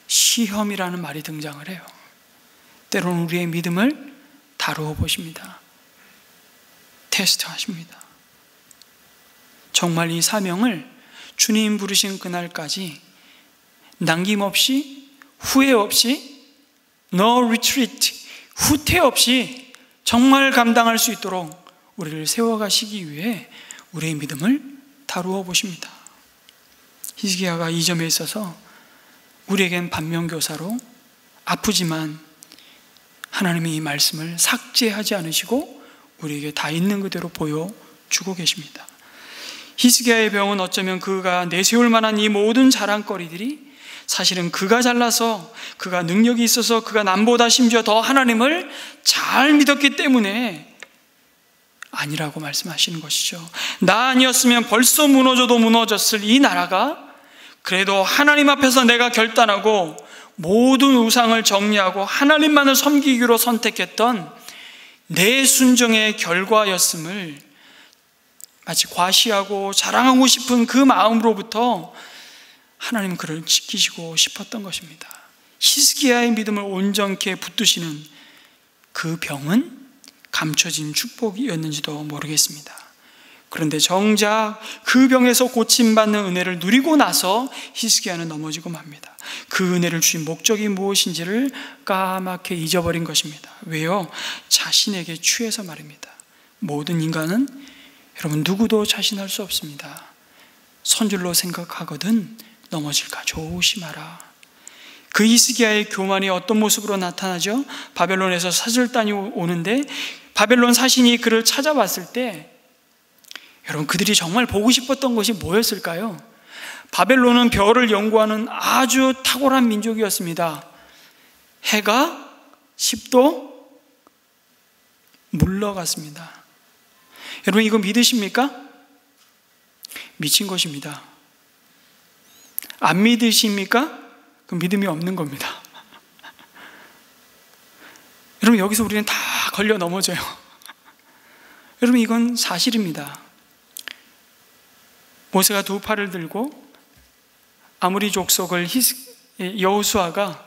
시험이라는 말이 등장을 해요. 때로는 우리의 믿음을 다루어 보십니다. 테스트하십니다. 정말 이 사명을 주님 부르신 그날까지 남김없이 후회 없이 no retreat, 후퇴 없이 정말 감당할 수 있도록 우리를 세워가시기 위해 우리의 믿음을 다루어 보십니다. 히스기야가 이 점에 있어서 우리에겐 반면교사로 아프지만 하나님이 이 말씀을 삭제하지 않으시고 우리에게 다 있는 그대로 보여주고 계십니다. 히스기야의 병은 어쩌면 그가 내세울 만한 이 모든 자랑거리들이 사실은 그가 잘나서, 그가 능력이 있어서, 그가 남보다 심지어 더 하나님을 잘 믿었기 때문에 아니라고 말씀하시는 것이죠. 나 아니었으면 벌써 무너져도 무너졌을 이 나라가 그래도 하나님 앞에서 내가 결단하고 모든 우상을 정리하고 하나님만을 섬기기로 선택했던 내 순종의 결과였음을 마치 과시하고 자랑하고 싶은 그 마음으로부터 하나님은 그를 지키시고 싶었던 것입니다. 히스기야의 믿음을 온전케 붙드시는 그 병은 감춰진 축복이었는지도 모르겠습니다. 그런데 정작 그 병에서 고침받는 은혜를 누리고 나서 히스기야는 넘어지고 맙니다. 그 은혜를 주신 목적이 무엇인지를 까맣게 잊어버린 것입니다. 왜요? 자신에게 취해서 말입니다. 모든 인간은 여러분 누구도 자신할 수 없습니다. 선줄로 생각하거든 넘어질까 조심하라. 그 히스기야의 교만이 어떤 모습으로 나타나죠? 바벨론에서 사절단이 오는데 바벨론 사신이 그를 찾아왔을 때 여러분 그들이 정말 보고 싶었던 것이 뭐였을까요? 바벨론은 별을 연구하는 아주 탁월한 민족이었습니다. 해가 10도 물러갔습니다. 여러분 이거 믿으십니까? 미친 것입니다. 안 믿으십니까? 그 믿음이 없는 겁니다. 여러분 여기서 우리는 다 걸려 넘어져요. 여러분 이건 사실입니다. 모세가 두 팔을 들고 아무리 족속을 여호수아가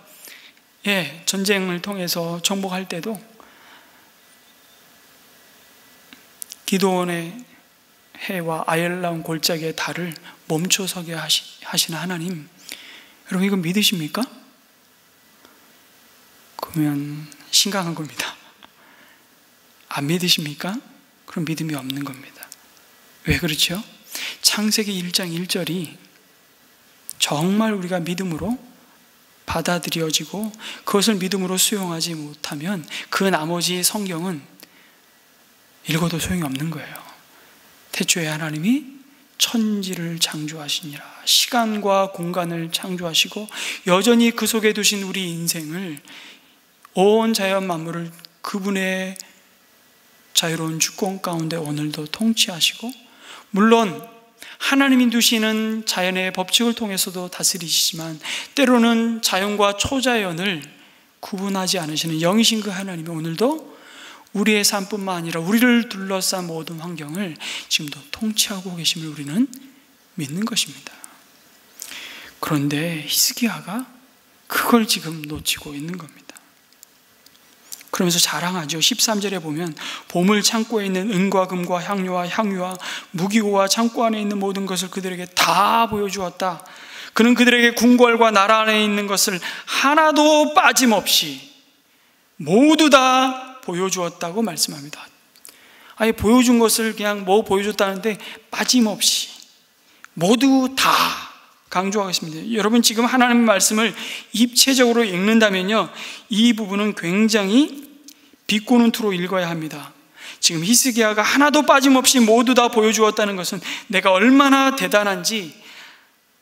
전쟁을 통해서 정복할 때도 기드온의 해와 아름다운 골짜기의 달을 멈춰서게 하시는 하나님, 여러분 이거 믿으십니까? 그러면 심각한 겁니다. 안 믿으십니까? 그럼 믿음이 없는 겁니다. 왜 그렇죠? 창세기 1장 1절이 정말 우리가 믿음으로 받아들여지고 그것을 믿음으로 수용하지 못하면 그 나머지 성경은 읽어도 소용이 없는 거예요. 태초에 하나님이 천지를 창조하시니라. 시간과 공간을 창조하시고 여전히 그 속에 두신 우리 인생을, 온 자연 만물을 그분의 자유로운 주권 가운데 오늘도 통치하시고, 물론 하나님이 두시는 자연의 법칙을 통해서도 다스리시지만 때로는 자연과 초자연을 구분하지 않으시는 영이신 그 하나님이 오늘도 우리의 삶뿐만 아니라 우리를 둘러싼 모든 환경을 지금도 통치하고 계심을 우리는 믿는 것입니다. 그런데 히스기야가 그걸 지금 놓치고 있는 겁니다. 그러면서 자랑하죠. 13절에 보면 보물 창고에 있는 은과 금과 향료와 향유와 무기고와 창고 안에 있는 모든 것을 그들에게 다 보여주었다. 그는 그들에게 궁궐과 나라 안에 있는 것을 하나도 빠짐없이 모두 다 보여주었다고 말씀합니다. 아예 보여준 것을 그냥 보여줬다는데 빠짐없이 모두 다 강조하겠습니다. 여러분 지금 하나님의 말씀을 입체적으로 읽는다면요, 이 부분은 굉장히 비꼬는 투로 읽어야 합니다. 지금 히스기야가 하나도 빠짐없이 모두 다 보여주었다는 것은 내가 얼마나 대단한지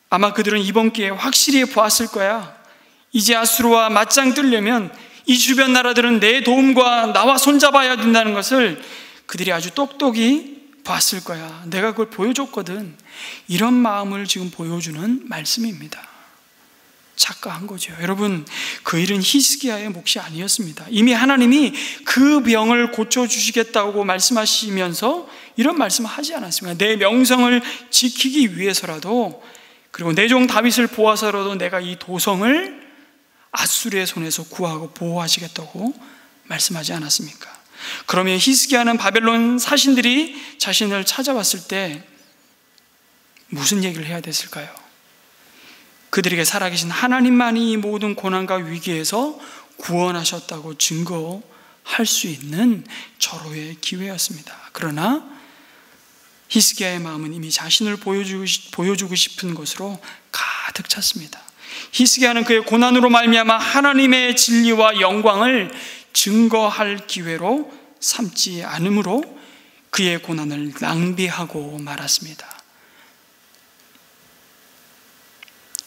아마 그들은 이번 기회에 확실히 보았을 거야. 이제 아수르와 맞짱 뜨려면 이 주변 나라들은 내 도움과 나와 손잡아야 된다는 것을 그들이 아주 똑똑히 봤을 거야. 내가 그걸 보여줬거든. 이런 마음을 지금 보여주는 말씀입니다. 착각한 거죠. 여러분, 그 일은 히스기야의 몫이 아니었습니다. 이미 하나님이 그 병을 고쳐주시겠다고 말씀하시면서 이런 말씀을 하지 않았습니다. 내 명성을 지키기 위해서라도, 그리고 내 종 다윗을 보아서라도 내가 이 도성을 앗수르의 손에서 구하고 보호하시겠다고 말씀하지 않았습니까? 그러면 히스기야는 바벨론 사신들이 자신을 찾아왔을 때 무슨 얘기를 해야 됐을까요? 그들에게 살아계신 하나님만이 이 모든 고난과 위기에서 구원하셨다고 증거할 수 있는 절호의 기회였습니다. 그러나 히스기야의 마음은 이미 자신을 보여주고 싶은 것으로 가득 찼습니다. 히스기야는 그의 고난으로 말미암아 하나님의 진리와 영광을 증거할 기회로 삼지 않으므로 그의 고난을 낭비하고 말았습니다.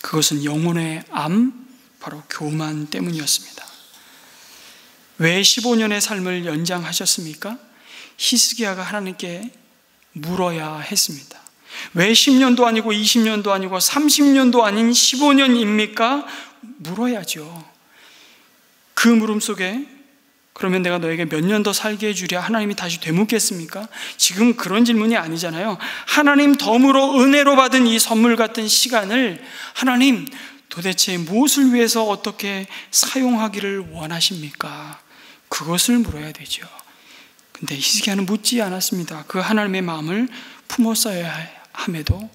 그것은 영혼의 암, 바로 교만 때문이었습니다. 왜 15년의 삶을 연장하셨습니까? 히스기야가 하나님께 물어야 했습니다. 왜 10년도 아니고 20년도 아니고 30년도 아닌 15년입니까? 물어야죠. 그 물음 속에 그러면 내가 너에게 몇 년 더 살게 해주랴 하나님이 다시 되묻겠습니까? 지금 그런 질문이 아니잖아요. 하나님 덤으로 은혜로 받은 이 선물 같은 시간을 하나님 도대체 무엇을 위해서 어떻게 사용하기를 원하십니까? 그것을 물어야 되죠. 근데 히스기야는 묻지 않았습니다. 그 하나님의 마음을 품었어야 함에도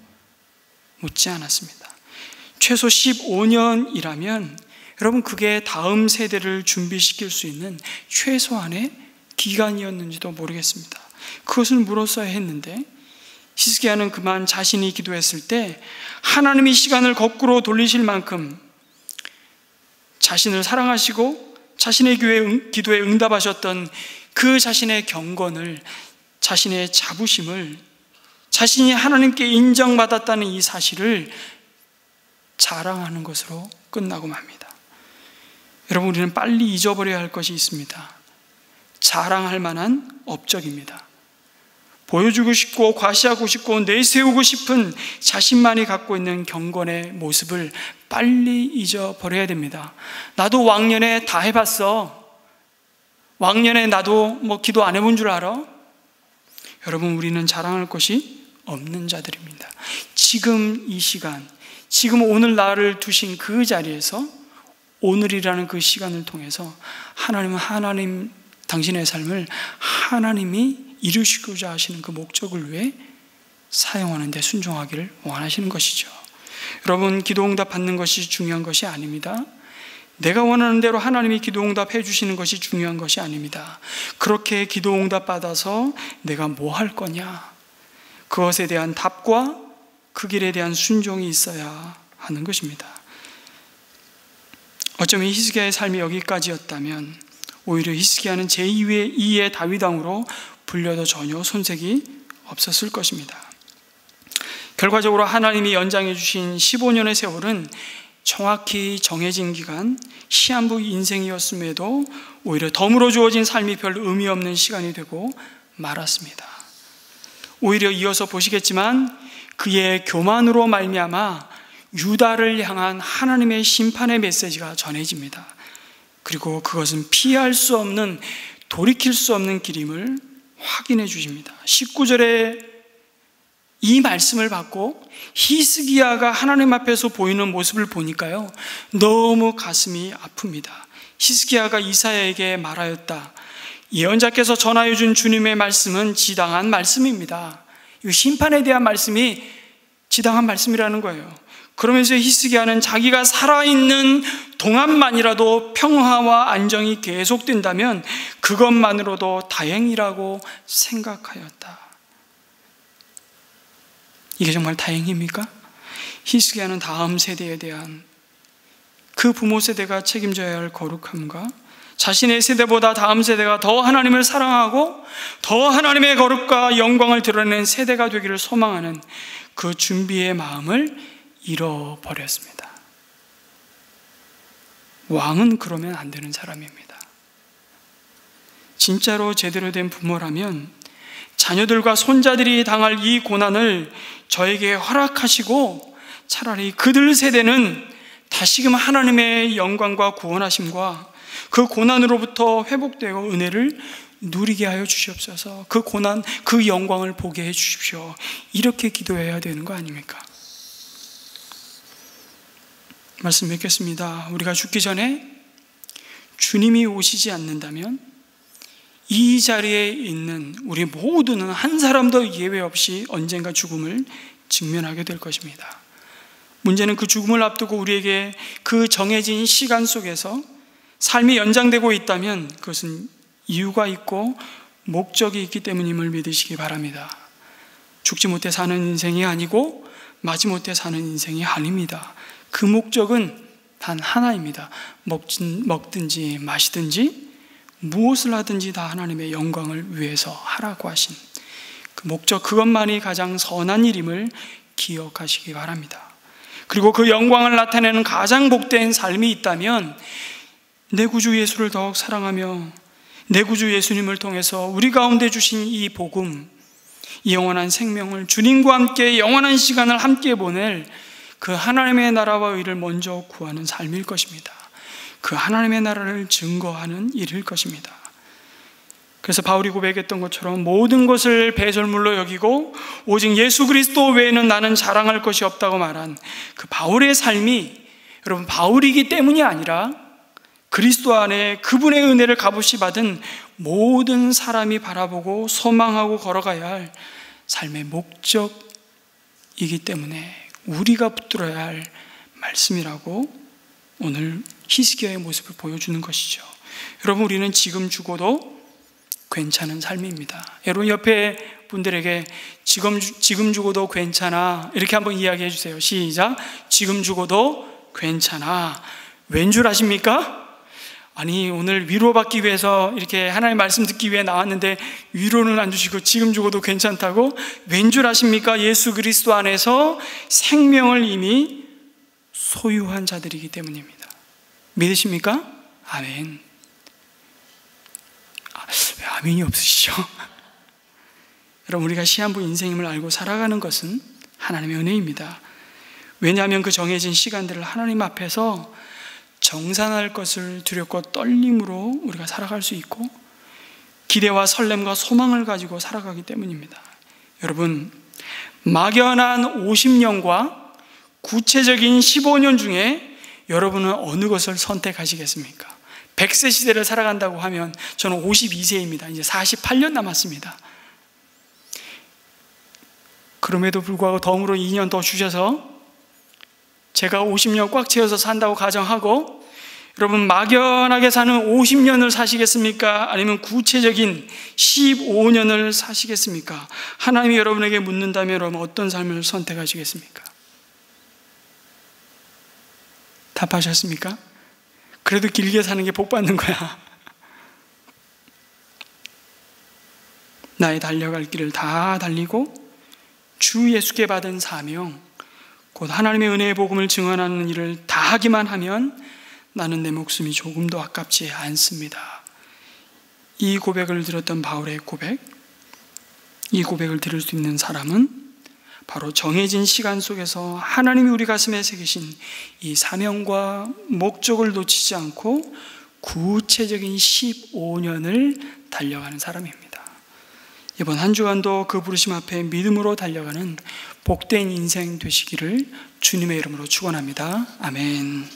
묻지 않았습니다. 최소 15년이라면 여러분, 그게 다음 세대를 준비시킬 수 있는 최소한의 기간이었는지도 모르겠습니다. 그것을 물었어야 했는데 히스기야는 그만 자신이 기도했을 때 하나님이 시간을 거꾸로 돌리실 만큼 자신을 사랑하시고 자신의 기도에 응답하셨던 그 자신의 경건을, 자신의 자부심을, 자신이 하나님께 인정받았다는 이 사실을 자랑하는 것으로 끝나고 맙니다. 여러분, 우리는 빨리 잊어버려야 할 것이 있습니다. 자랑할 만한 업적입니다. 보여주고 싶고 과시하고 싶고 내세우고 싶은 자신만이 갖고 있는 경건의 모습을 빨리 잊어버려야 됩니다. 나도 왕년에 다 해봤어. 왕년에 나도 기도 안 해본 줄 알아? 여러분, 우리는 자랑할 것이 없는 자들입니다. 지금 이 시간, 지금 오늘 나를 두신 그 자리에서 오늘이라는 그 시간을 통해서 하나님 당신의 삶을 하나님이 이루시고자 하시는 그 목적을 위해 사용하는 데 순종하기를 원하시는 것이죠. 여러분, 기도응답 받는 것이 중요한 것이 아닙니다. 내가 원하는 대로 하나님이 기도응답 해주시는 것이 중요한 것이 아닙니다. 그렇게 기도응답 받아서 내가 뭐 할 거냐, 그것에 대한 답과 그 길에 대한 순종이 있어야 하는 것입니다. 어쩌면 히스기야의 삶이 여기까지였다면 오히려 히스기야는 제2의 다윗 왕으로 불려도 전혀 손색이 없었을 것입니다. 결과적으로 하나님이 연장해 주신 15년의 세월은 정확히 정해진 기간, 시한부 인생이었음에도 오히려 덤으로 주어진 삶이 별 의미 없는 시간이 되고 말았습니다. 오히려 이어서 보시겠지만 그의 교만으로 말미암아 유다를 향한 하나님의 심판의 메시지가 전해집니다. 그리고 그것은 피할 수 없는, 돌이킬 수 없는 길임을 확인해 주십니다. 19절에 이 말씀을 받고 히스기야가 하나님 앞에서 보이는 모습을 보니까요, 너무 가슴이 아픕니다. 히스기야가 이사야에게 말하였다. 예언자께서 전하여 준 주님의 말씀은 지당한 말씀입니다. 이 심판에 대한 말씀이 지당한 말씀이라는 거예요. 그러면서 히스기야는 자기가 살아있는 동안만이라도 평화와 안정이 계속된다면 그것만으로도 다행이라고 생각하였다. 이게 정말 다행입니까? 히스기야는 다음 세대에 대한 그 부모 세대가 책임져야 할 거룩함과 자신의 세대보다 다음 세대가 더 하나님을 사랑하고 더 하나님의 거룩과 영광을 드러내는 세대가 되기를 소망하는 그 준비의 마음을 잃어버렸습니다. 왕은 그러면 안 되는 사람입니다. 진짜로 제대로 된 부모라면 자녀들과 손자들이 당할 이 고난을 저에게 허락하시고 차라리 그들 세대는 다시금 하나님의 영광과 구원하심과 그 고난으로부터 회복되고 은혜를 누리게 하여 주시옵소서. 그 고난, 그 영광을 보게 해 주십시오. 이렇게 기도해야 되는 거 아닙니까? 말씀 맺겠습니다. 우리가 죽기 전에 주님이 오시지 않는다면 이 자리에 있는 우리 모두는 한 사람도 예외 없이 언젠가 죽음을 직면하게 될 것입니다. 문제는 그 죽음을 앞두고 우리에게 그 정해진 시간 속에서 삶이 연장되고 있다면 그것은 이유가 있고 목적이 있기 때문임을 믿으시기 바랍니다. 죽지 못해 사는 인생이 아니고 마지못해 사는 인생이 아닙니다. 그 목적은 단 하나입니다. 먹든지 마시든지 무엇을 하든지 다 하나님의 영광을 위해서 하라고 하신 그 목적, 그것만이 가장 선한 일임을 기억하시기 바랍니다. 그리고 그 영광을 나타내는 가장 복된 삶이 있다면 내 구주 예수를 더욱 사랑하며 내 구주 예수님을 통해서 우리 가운데 주신 이 복음, 이 영원한 생명을 주님과 함께 영원한 시간을 함께 보낼 그 하나님의 나라와 의를 먼저 구하는 삶일 것입니다. 그 하나님의 나라를 증거하는 일일 것입니다. 그래서 바울이 고백했던 것처럼 모든 것을 배설물로 여기고 오직 예수 그리스도 외에는 나는 자랑할 것이 없다고 말한 그 바울의 삶이, 여러분, 바울이기 때문이 아니라 그리스도 안에 그분의 은혜를 값없이 받은 모든 사람이 바라보고 소망하고 걸어가야 할 삶의 목적이기 때문에 우리가 붙들어야 할 말씀이라고 오늘 히스기야의 모습을 보여주는 것이죠. 여러분, 우리는 지금 죽어도 괜찮은 삶입니다. 여러분 옆에 분들에게 지금 죽어도 괜찮아 이렇게 한번 이야기해 주세요. 시작. 지금 죽어도 괜찮아. 왠 줄 아십니까? 아니, 오늘 위로받기 위해서 이렇게 하나님의 말씀 듣기 위해 나왔는데 위로는 안 주시고 지금 죽어도 괜찮다고? 왠 줄 아십니까? 예수 그리스도 안에서 생명을 이미 소유한 자들이기 때문입니다. 믿으십니까? 아멘. 왜 아멘이 없으시죠? 여러분, 우리가 시한부 인생임을 알고 살아가는 것은 하나님의 은혜입니다. 왜냐하면 그 정해진 시간들을 하나님 앞에서 정산할 것을 두렵고 떨림으로 우리가 살아갈 수 있고 기대와 설렘과 소망을 가지고 살아가기 때문입니다. 여러분, 막연한 50년과 구체적인 15년 중에 여러분은 어느 것을 선택하시겠습니까? 100세 시대를 살아간다고 하면 저는 52세입니다. 이제 48년 남았습니다. 그럼에도 불구하고 덤으로 2년 더 주셔서 제가 50년 꽉 채워서 산다고 가정하고, 여러분 막연하게 사는 50년을 사시겠습니까? 아니면 구체적인 15년을 사시겠습니까? 하나님이 여러분에게 묻는다면 여러분 어떤 삶을 선택하시겠습니까? 답하셨습니까? 그래도 길게 사는 게 복 받는 거야. 나의 달려갈 길을 다 달리고 주 예수께 받은 사명, 곧 하나님의 은혜의 복음을 증언하는 일을 다 하기만 하면 나는 내 목숨이 조금도 아깝지 않습니다. 이 고백을 들었던 바울의 고백, 이 고백을 들을 수 있는 사람은 바로 정해진 시간 속에서 하나님이 우리 가슴에 새기신 이 사명과 목적을 놓치지 않고 구체적인 15년을 달려가는 사람입니다. 이번 한 주간도 그 부르심 앞에 믿음으로 달려가는 복된 인생 되시기를 주님의 이름으로 축원합니다. 아멘.